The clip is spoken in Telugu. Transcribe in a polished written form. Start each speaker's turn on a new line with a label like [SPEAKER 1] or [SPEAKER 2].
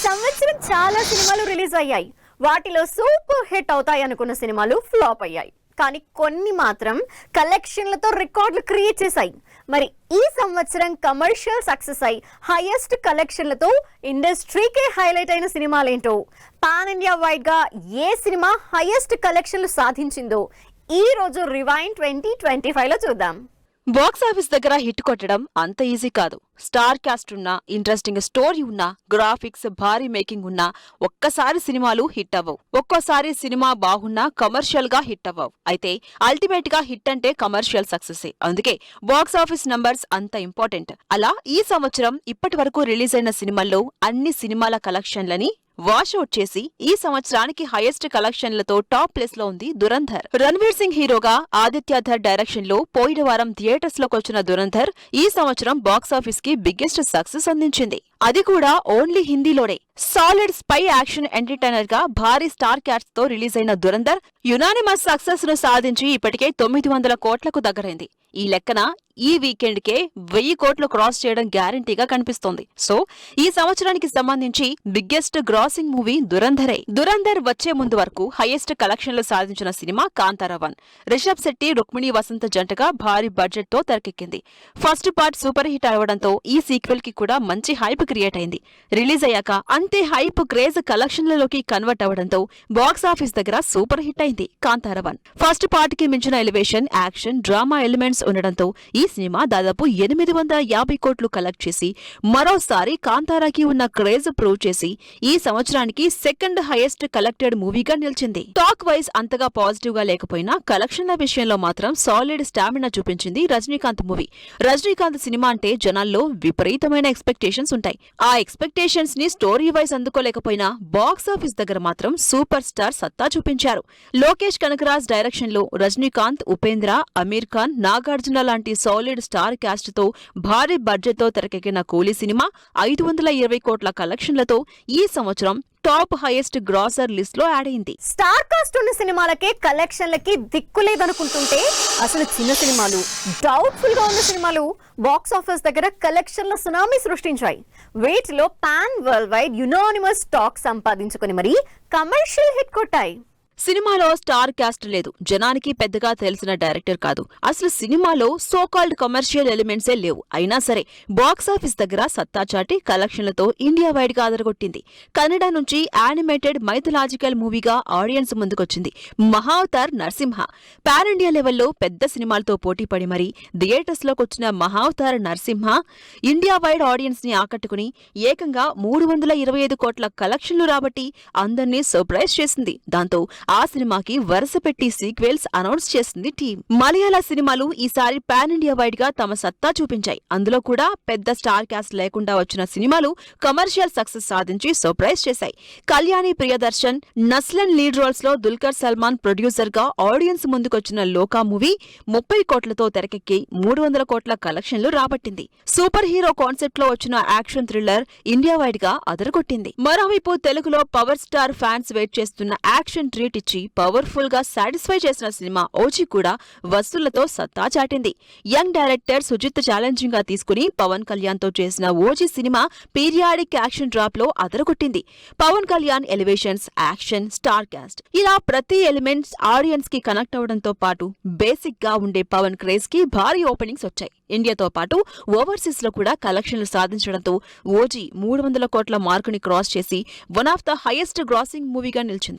[SPEAKER 1] సంవత్సరం చాలా సినిమాలు రిలీజ్ అయ్యాయి. వాటిలో సూపర్ హిట్ అవుతాయి అనుకున్న సినిమాలు ఫ్లాప్ అయ్యాయి. కానీ కొన్ని మాత్రం కలెక్షన్లతో రికార్డులు క్రియేట్ చేశాయి. మరి ఈ సంవత్సరం కమర్షియల్ సక్సెస్ అయి హైయెస్ట్ కలెక్షన్లతో ఇండస్ట్రీకే హైలైట్ అయిన సినిమాలేంటో, పాన్ ఇండియా వైడ్ గా ఏ సినిమా హైయెస్ట్ కలెక్షన్లు సాధించిందో ఈ రోజు రివైండ్ 2025 లో చూద్దాం.
[SPEAKER 2] బాక్స్ ఆఫీస్ దగ్గర హిట్ కొట్టడం అంత ఈజీ కాదు. స్టార్ కాస్ట్ ఉన్నా, ఇంట్రెస్టింగ్ స్టోరీ ఉన్నా, గ్రాఫిక్స్ భారీ మేకింగ్ ఉన్నా ఒక్కసారి సినిమాలు హిట్ అవ్వవు. ఒక్కోసారి సినిమా బాగున్నా కమర్షియల్ గా హిట్ అవ్వవు. అయితే అల్టిమేట్ గా హిట్ అంటే కమర్షియల్ సక్సెస్. అందుకే బాక్స్ ఆఫీస్ నంబర్స్ అంత ఇంపార్టెంట్. అలా ఈ సంవత్సరం ఇప్పటి వరకు రిలీజ్ అయిన సినిమాల్లో అన్ని సినిమాల కలెక్షన్లని వాషౌట్ చేసి ఈ సంవత్సరానికి హైయెస్ట్ కలెక్షన్లతో టాప్ ప్లేస్ లో ఉంది దురంధర్. రణ్వీర్ సింగ్ హీరోగా ఆదిత్య ధర్ డైరెక్షన్ లో పోయిన వారం థియేటర్స్ లోకి వచ్చిన దురంధర్ ఈ సంవత్సరం బాక్స్ ఆఫీస్ కి బిగ్గెస్ట్ సక్సెస్ అందించింది. అది కూడా ఓన్లీ హిందీలోనే. సాలిడ్ స్పై యాక్షన్ ఎంటర్టైనర్ గా భారీ స్టార్ క్యాస్ట్ తో రిలీజ్ అయిన దురంధర్ యునానిమస్ సక్సెస్ ను సాధించి ఇప్పటికే 900 కోట్లకు దగ్గరైంది. ఈ లెక్కన ఈ వీకెండ్ కే 1000 కోట్లు క్రాస్ చేయడం గ్యారంటీగా కనిపిస్తోంది. సో ఈ సంవత్సరానికి సంబంధించి బిగ్గెస్ట్ గ్రాసింగ్ మూవీ దురంధరే. దురంధర్ వచ్చే ముందు వరకు హైయెస్ట్ కలెక్షన్లు సాధించిన సినిమా కాంతారా 1. రిషబ్ శెట్టి, రుక్మిణి వసంత్ జంటగా భారీ బడ్జెట్ తో తెరకెక్కింది. ఫస్ట్ పార్ట్ సూపర్ హిట్ అవడంతో ఈ సీక్వెల్ కి కూడా మంచి హైప్ క్రియేట్ అయింది. రిలీజ్ అయ్యాక అంతే హైప్ క్రేజ్ కలెక్షన్లలోకి కన్వర్ట్ అవడంతో బాక్స్ ఆఫీస్ దగ్గర సూపర్ హిట్ అయింది కాంతారా 1. ఫస్ట్ పార్ట్ కి మించిన ఎలివేషన్, యాక్షన్, డ్రామా ఎలిమెంట్స్ ఉండడంతో ఈ సినిమా దాదాపు 850 కోట్లు కలెక్ట్ చేసి మరోసారి కాంతారాకి ఉన్న క్రేజ్ ప్రూవ్ చేసి ఈ సంవత్సరానికి సెకండ్ హైయెస్ట్ కలెక్టెడ్ మూవీగా నిలిచింది. టాక్ వైజ్ అంతగా పాజిటివ్ గా లేకపోయినా కలెక్షన్ల విషయంలో మాత్రం సాలిడ్ స్టామినా చూపించింది రజనీకాంత్ మూవీ. రజనీకాంత్ సినిమా అంటే జనాల్లో విపరీతమైన ఎక్స్పెక్టేషన్స్ ఉంటాయి. ఆ ఎక్స్పెక్టేషన్స్ ని స్టోరీ వైజ్ అందుకోలేకపోయినా బాక్స్ ఆఫీస్ దగ్గర మాత్రం సూపర్ స్టార్ సత్తా చూపించారు. లోకేష్ కనకరాజ్ డైరెక్షన్ లో రజనీకాంత్, ఉపేంద్ర, అమీర్ ఖాన్, నాగార్జున లాంటి సాలిడ్ స్టార్ క్యాస్ట్ తో భారీ బడ్జెట్ తో తెరకెక్కిన కూలీ సినిమా 520 కోట్ల కలెక్షన్లతో ఈ సంవత్సరం టాప్ హైయెస్ట్ గ్రాసర్ లిస్ట్ లో యాడ్ అయింది.
[SPEAKER 1] స్టార్ కాస్ట్ ఉన్న సినిమాలకే కలెక్షన్లకి దిక్కులేదనుకుంటుంటే అసలు చిన్న సినిమాలు, డౌట్ఫుల్ గా ఉన్న సినిమాలు బాక్స్ ఆఫీస్ దగ్గర కలెక్షన్ల సునామీ సృష్టించాయి. వీటిలో pan world wide unanimous talk సంపాదించుకుని మరీ కమర్షియల్ హిట్ కొట్టాయి.
[SPEAKER 2] సినిమాలో స్టార్ క్యాస్ట్ లేదు, జనానికి పెద్దగా తెలిసిన డైరెక్టర్ కాదు, అసలు సినిమాలో సో కాల్డ్ కమర్షియల్ ఎలిమెంట్సే లేవు. అయినా సరే బాక్స్ ఆఫీస్ దగ్గర సత్తా చాటి కలెక్షన్లతో ఇండియా వైడ్ గా అదరగొట్టింది. కన్నడ నుంచి యానిమేటెడ్ మైథలాజికల్ మూవీగా ఆడియన్స్ ముందుకొచ్చింది మహావతార్ నరసింహ. పాన్ ఇండియా లెవెల్లో పెద్ద సినిమాలతో పోటీపడి మరీ థియేటర్స్ లోకి వచ్చిన Mahavatar Narasimha India wide audience ని ఆకట్టుకుని ఏకంగా 325 కోట్ల కలెక్షన్లు రాబట్టి అందర్నీ సర్ప్రైజ్ చేసింది. దాంతో ఆ సినిమాకి వరుస పెట్టి సీక్వెల్స్ అనౌన్స్ చేసింది టీం. మలయాళ సినిమాలు ఈసారి పాన్ ఇండియా వైడ్ గా తమ సత్తా చూపించాయి. అందులో కూడా పెద్ద స్టార్ క్యాస్ట్ లేకుండా వచ్చిన సినిమాలు కమర్షియల్ సక్సెస్ సాధించి సర్ప్రైజ్ చేశాయి. కళ్యాణి ప్రియదర్శన్, నస్లన్ లీడ్ రోల్స్ లో దుల్కర్ సల్మాన్ ప్రొడ్యూసర్ గా ఆడియన్స్ ముందుకొచ్చిన లోకా మూవీ 30 కోట్లతో తెరకెక్కి 300 కోట్ల కలెక్షన్లు రాబట్టింది. సూపర్ హీరో కాన్సెప్ట్ లో వచ్చిన యాక్షన్ థ్రిల్లర్ ఇండియా వైడ్ గా అదరగొట్టింది. మరోవైపు తెలుగులో పవర్ స్టార్ ఫ్యాన్స్ వెయిట్ చేస్తున్న యాక్షన్ ట్రీట్ ఇచ్చి పవర్ఫుల్ గా సాటిస్ఫై చేసిన సినిమా ఓజీ కూడా వసూళ్లతో సత్తా చాటింది. యంగ్ డైరెక్టర్ సుజిత్ ఛాలెంజింగ్ గా తీసుకుని పవన్ కళ్యాణ్ తో చేసిన OG cinema periodic action drop లో అదరగొట్టింది. Pawan Kalyan elevations, action, star cast ఇలా ప్రతి ఎలిమెంట్స్ ఆడియన్స్ కి కనెక్ట్ అవడంతో పాటు బేసిక్ గా ఉండే పవన్ క్రేజ్ కి భారీ ఓపెనింగ్స్ వచ్చాయి. ఇండియాతో పాటు ఓవర్సీస్ లో కూడా కలెక్షన్లు సాధించడంతో ఓజీ 300 కోట్ల మార్కుని క్రాస్ చేసి one of the highest grossing మూవీగా నిలిచింది.